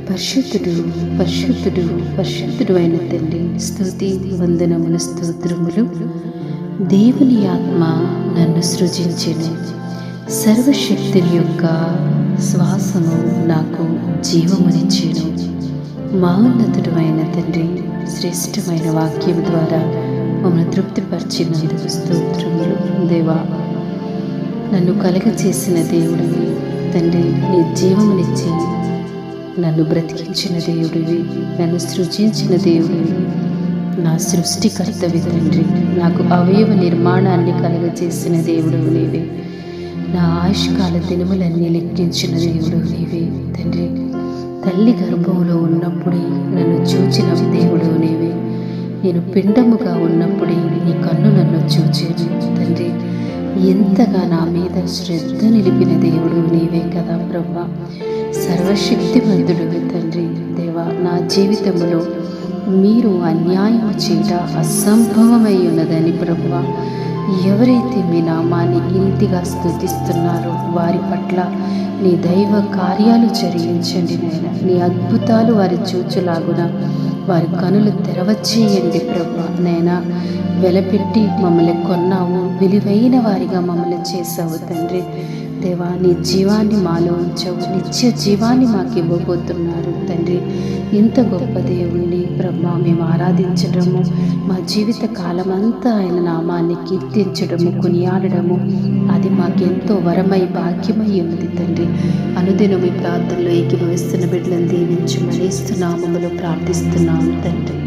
పరిశుద్ధుడు పరిశుద్ధుడు పరిశుద్ధుడు అయిన తండ్రి, స్తుతి వందనములు స్తోత్రములు. దేవుని ఆత్మ నన్ను సృజించెను, సర్వశక్తుని యొక్క శ్వాసము నాకు జీవమునిచ్చెను. మహోన్నతుడు అయిన తండ్రి, శ్రేష్టమైన వాక్యం ద్వారా మమ్మల్ని తృప్తిపరిచినందుకు స్తోత్రములు. దేవా, నన్ను కలగచేసిన దేవుడివి తండ్రి, నీ జీవమునిచ్చి నన్ను బ్రతికించిన దేవుడివి, నన్ను సృజించిన దేవుడివి, నా సృష్టికర్తవి తండ్రి. నాకు అవయవ నిర్మాణాన్ని కలగచేసిన దేవుడు నీవే, నా ఆయుష్కాల దినములన్నీ లెక్కించిన దేవుడు నీవే తండ్రి. తల్లి గర్భంలో ఉన్నప్పుడే నన్ను చూచిన దేవుడు నీవే, నేను పిండముగా ఉన్నప్పుడే నీ కన్ను నన్ను చూచేది తండ్రి. ఎంతగా నా మీద శ్రద్ధ నిలిపిన దేవుడు నీవే కదా ప్రభా. సర్వశక్తిమంతుడు తండ్రి. దేవా, నా జీవితంలో మీరు అన్యాయం చేయట అసంభవమై ఉన్నదని ప్రభువా, ఎవరైతే మీ నామాన్ని ఇంటిగా స్తుతిస్తున్నారో వారి పట్ల నీ దైవ కార్యాలు జరిగించండి నాయన. నీ అద్భుతాలు వారి చూచులాగున వారి కనులు తెరవచేయండి ప్రభా. నైనా వెలపెట్టి మమ్మల్ని కొన్నావు, విలువైన వారిగా మమ్మల్ని చేసావు తండ్రి. దేవా, నీ జీవాన్ని మాలో ఉంచావు, నిత్య జీవాన్ని మాకు ఇవ్వబోతున్నారు తండ్రి. ఇంత గొప్ప దేవుణ్ణి బ్రహ్మ మేము ఆరాధించడము, మా జీవిత కాలమంతా ఆయన నామాన్ని కీర్తించడము, కొనియాడడము, అది మాకెంతో వరమై భాగ్యమై ఉన్నది తండ్రి. అనుదినం ఈ ప్రార్థనలో ఏకీభవిస్తున్న బిడ్డలను దీవించమని యేసు నామములో ప్రార్థిస్తున్నాము తండ్రి.